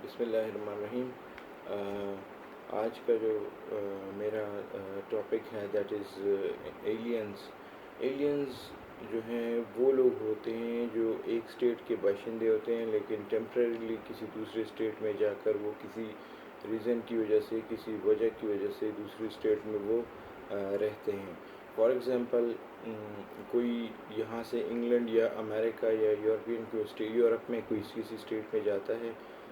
بسم اللہ الرحمن الرحیم۔ آج کا جو میرا ٹاپک ہے دیٹ از ایلینز۔ ایلینز جو ہیں وہ لوگ ہوتے ہیں جو ایک اسٹیٹ کے باشندے ہوتے ہیں لیکن ٹیمپریریلی کسی دوسرے اسٹیٹ میں جا کر وہ کسی ریزن کی وجہ سے، کسی وجہ کی وجہ سے دوسری اسٹیٹ میں وہ رہتے ہیں۔ فار ایگزامپل کوئی یہاں سے انگلینڈ یا امریکہ یا یورپ میں کوئی کسی اسٹیٹ میں جاتا ہے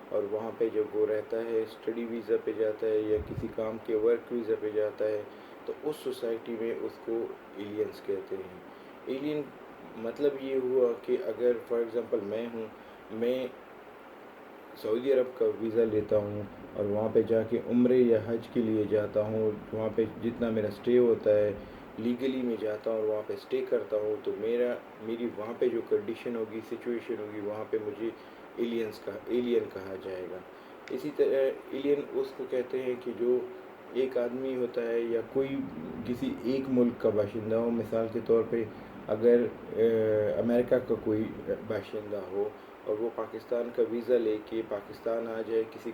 اور وہاں پہ جب وہ رہتا ہے اسٹڈی ویزا پہ جاتا ہے یا کسی کام کے ورک ویزا پہ جاتا ہے تو اس سوسائٹی میں اس کو ایلینز کہتے ہیں۔ ایلین مطلب یہ ہوا کہ اگر فار ایگزامپل میں سعودی عرب کا ویزا لیتا ہوں اور وہاں پہ جا کے عمرے یا حج کے لیے جاتا ہوں، وہاں پہ جتنا میرا اسٹے ہوتا ہے لیگلی میں جاتا ہوں اور وہاں پہ اسٹے کرتا ہوں تو میری وہاں پہ جو کنڈیشن ہوگی، سچویشن ہوگی، وہاں پہ مجھے ایلین کہا جائے گا۔ اسی طرح ایلین اس کو کہتے ہیں کہ جو ایک آدمی ہوتا ہے یا کوئی کسی ایک ملک کا باشندہ ہو، مثال کے طور پہ اگر امریکہ کا کوئی باشندہ ہو اور وہ پاکستان کا ویزا لے کے پاکستان آ جائے کسی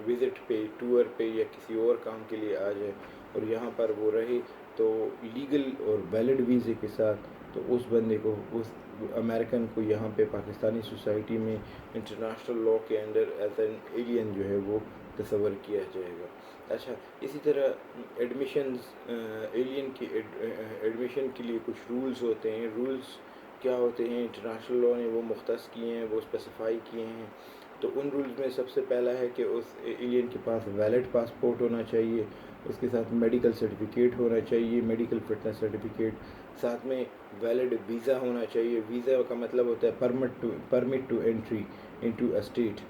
وزٹ پہ، ٹور پہ یا کسی اور کام کے لیے آ جائے اور یہاں پر وہ رہے تو لیگل اور ویلڈ ویزے کے ساتھ، تو اس بندے کو، اس امریکن کو یہاں پہ پاکستانی سوسائٹی میں انٹرنیشنل لاء کے انڈر ایز این ایلین جو ہے وہ تصور کیا جائے گا۔ اچھا، اسی طرح ایلین کی ایڈمیشن کے لیے کچھ رولز ہوتے ہیں۔ رولز کیا ہوتے ہیں؟ انٹرنیشنل لاء نے وہ مختص کیے ہیں، وہ اسپیسیفائی کیے ہیں۔ تو ان رولز میں سب سے پہلا ہے کہ اس ایلین کے پاس ویلڈ پاسپورٹ ہونا چاہیے، اس کے ساتھ میڈیکل سرٹیفکیٹ ہونا چاہیے، میڈیکل فٹنس سرٹیفکیٹ، ساتھ میں ویلڈ ویزا ہونا چاہیے۔ ویزا کا مطلب ہوتا ہے permit to entry into a state,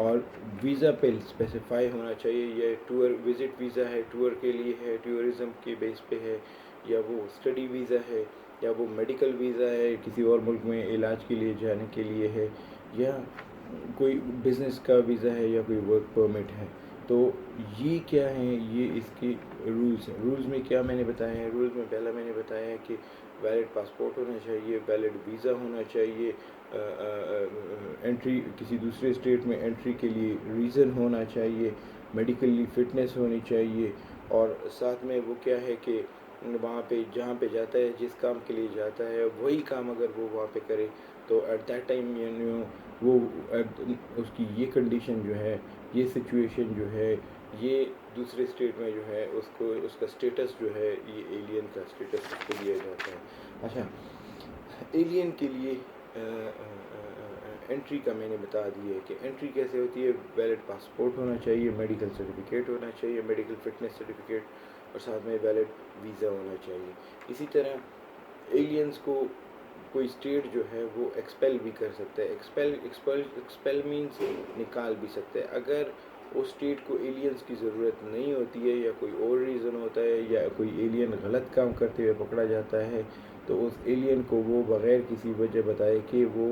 اور ویزا پہ اسپیسیفائی ہونا چاہیے یہ ٹور وزٹ ویزا ہے، ٹور کے لیے ہے، ٹورزم کے بیس پہ ہے، یا وہ اسٹڈی ویزا ہے، یا وہ میڈیکل ویزا ہے، کسی اور ملک میں علاج کے لیے جانے کے لیے ہے، یا کوئی بزنس کا ویزا ہے، یا کوئی ورک پرمٹ ہے۔ تو یہ کیا ہیں؟ یہ اس کے رولز ہیں۔ رولز میں کیا میں نے بتایا ہے؟ رولز میں پہلا میں نے بتایا ہے کہ ویلڈ پاسپورٹ ہونا چاہیے، ویلڈ ویزا ہونا چاہیے، انٹری کسی دوسرے اسٹیٹ میں انٹری کے لیے ریزن ہونا چاہیے، میڈیکلی فٹنس ہونی چاہیے، اور ساتھ میں وہ کیا ہے کہ وہاں پہ جہاں پہ جاتا ہے، جس کام کے لیے جاتا ہے، وہی کام اگر وہ وہاں پہ کرے تو ایٹ دیٹ ٹائم وہ اس کی یہ کنڈیشن جو ہے، یہ سچویشن جو ہے، یہ دوسرے اسٹیٹ میں جو ہے اس کا اسٹیٹس جو ہے، یہ ایلین کا اسٹیٹس اس کو دیا جاتا ہے۔ اچھا، ایلین کے لیے انٹری کا میں نے بتا دی ہے کہ انٹری کیسے ہوتی ہے۔ ویلڈ پاسپورٹ ہونا چاہیے، میڈیکل سرٹیفکیٹ ہونا چاہیے، میڈیکل فٹنس سرٹیفکیٹ، اور ساتھ میں ویلڈ ویزا ہونا چاہیے۔ اسی طرح ایلینز کو کوئی اسٹیٹ جو ہے وہ ایکسپیل بھی کر سکتا ہے۔ ایکسپیل مینس نکال بھی سکتا ہے۔ اگر اس اسٹیٹ کو ایلینز کی ضرورت نہیں ہوتی ہے یا کوئی اور ریزن ہوتا ہے یا کوئی ایلین غلط کام کرتے ہوئے پکڑا جاتا ہے تو اس ایلین کو وہ بغیر کسی وجہ بتائے کہ وہ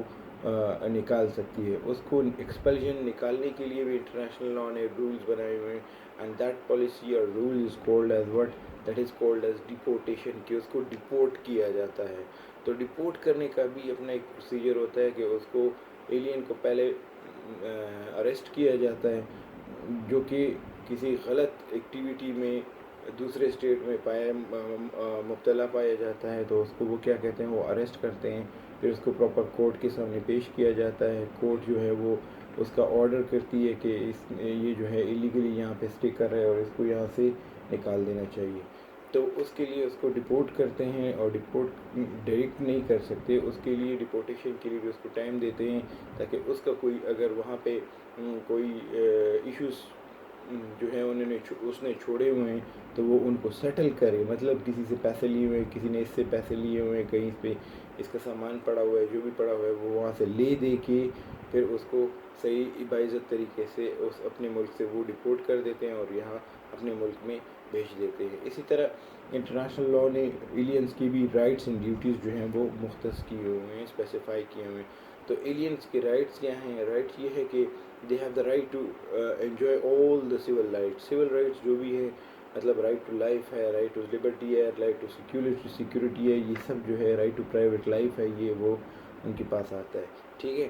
نکال سکتی ہے۔ اس کو ایکسپلژن نکالنے کے لیے بھی انٹرنیشنل لاء نے رولز بنائے ہوئے ہیں، اینڈ دیٹ پالیسی اور rule is called as what, that is called as deportation, کہ اس کو ڈیپورٹ کیا جاتا ہے۔ تو ڈیپورٹ کرنے کا بھی اپنا ایک پروسیجر ہوتا ہے کہ اس کو ایلین کو پہلے اریسٹ کیا جاتا ہے، جو کہ کسی غلط ایکٹیویٹی میں دوسرے اسٹیٹ میں مبتلا پایا جاتا ہے، تو اس کو وہ کیا کہتے ہیں، وہ اریسٹ کرتے ہیں، پھر اس کو پراپر کورٹ کے سامنے پیش کیا جاتا ہے۔ کورٹ جو ہے وہ اس کا آرڈر کرتی ہے کہ یہ جو ہے ایلیگلی یہاں پہ اسٹے کر رہا ہے اور اس کو یہاں سے نکال دینا چاہیے۔ تو اس کے لیے اس کو ڈیپورٹ کرتے ہیں، اور ڈیپورٹ ڈائریکٹ نہیں کر سکتے، اس کے لیے ڈیپورٹیشن کے لیے بھی اس کو ٹائم دیتے ہیں تاکہ اس کا کوئی اگر وہاں پہ کوئی ایشوز جو ہیں اس نے چھوڑے ہوئے ہیں تو وہ ان کو سیٹل کرے، مطلب کسی سے پیسے لیے ہوئے ہیں، کسی نے اس سے پیسے لیے ہوئے ہیں، کہیں پہ اس کا سامان پڑا ہوا ہے، جو بھی پڑا ہوا ہے وہ وہاں سے لے دے کے پھر اس کو صحیح باعزت طریقے سے اس اپنے ملک سے وہ ڈیپورٹ کر دیتے ہیں اور یہاں اپنے ملک میں بھیج دیتے ہیں۔ اسی طرح انٹرنیشنل لاء نے ایلینز کی بھی رائٹس اینڈ ڈیوٹیز جو ہیں وہ مختص کیے ہوئے ہیں، اسپیسیفائی کیے ہوئے ہیں۔ تو ایلینز کے رائٹس کیا ہیں؟ رائٹس یہ ہے کہ they have the right to enjoy all the civil rights. Civil rights جو بھی ہیں، مطلب رائٹ ٹو لائف ہے، رائٹ ٹو لبرٹی ہے، رائٹ ٹو سیکورٹی ہے، یہ سب جو ہے، رائٹ ٹو پرائیویٹ لائف ہے، یہ وہ ان کے پاس آتا ہے۔ ٹھیک ہے،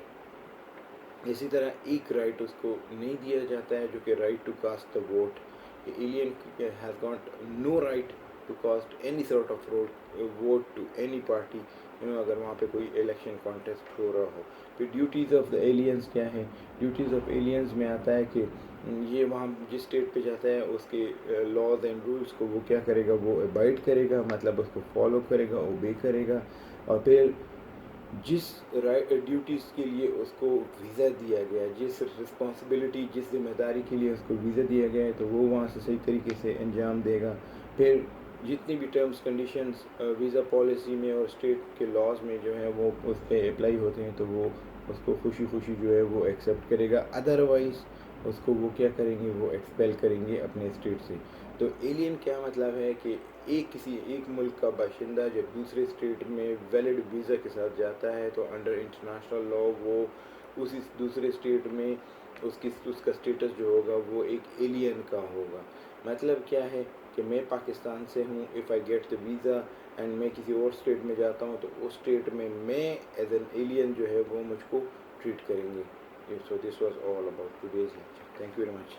اسی طرح ایک رائٹ اس کو نہیں دیا جاتا ہے جو کہ right to cast the vote. Alien has got no right to cast any sort of vote to any party اگر وہاں پہ کوئی الیکشن کانٹیسٹ ہو رہا ہو. پھر ڈیوٹیز آف دا ایلینس کیا ہے؟ ڈیوٹیز آف ایلینس میں آتا ہے کہ یہ وہاں جس اسٹیٹ پہ جاتا ہے اس کے لاز اینڈ رولس کو وہ کیا کرے گا، وہ ابائڈ کرے گا، مطلب اس کو فالو کرے گا، اوبے کرے گا. اور پھر جس ڈیوٹیز کے لیے اس کو ویزا دیا گیا ہے، جس رسپانسبلٹی، جس ذمہ داری کے لیے اس کو ویزا دیا گیا ہے، تو وہ وہاں سے صحیح طریقے سے انجام دے گا. پھر جتنی بھی ٹرمز کنڈیشنز ویزا پالیسی میں اور اسٹیٹ کے لاز میں جو ہے وہ اس پہ اپلائی ہوتے ہیں تو وہ اس کو خوشی خوشی جو ہے وہ ایکسیپٹ کرے گا. ادروائز اس کو وہ کیا کریں گے، وہ ایکسپیل کریں گے اپنے اسٹیٹ سے. تو ایلین کیا مطلب ہے کہ کسی ایک ملک کا باشندہ جب دوسرے اسٹیٹ میں ویلڈ ویزا کے ساتھ جاتا ہے تو انڈر انٹرنیشنل لا وہ اسی دوسرے اسٹیٹ میں اس کا اسٹیٹس جو ہوگا وہ ایک ایلین کا ہوگا. مطلب کیا ہے کہ میں پاکستان سے ہوں، if I get the visa and میں کسی اور اسٹیٹ میں جاتا ہوں تو اس اسٹیٹ میں ایز این ایلین جو ہے وہ مجھ کو ٹریٹ کریں گے. So this was all about today's lecture. Thank you very much.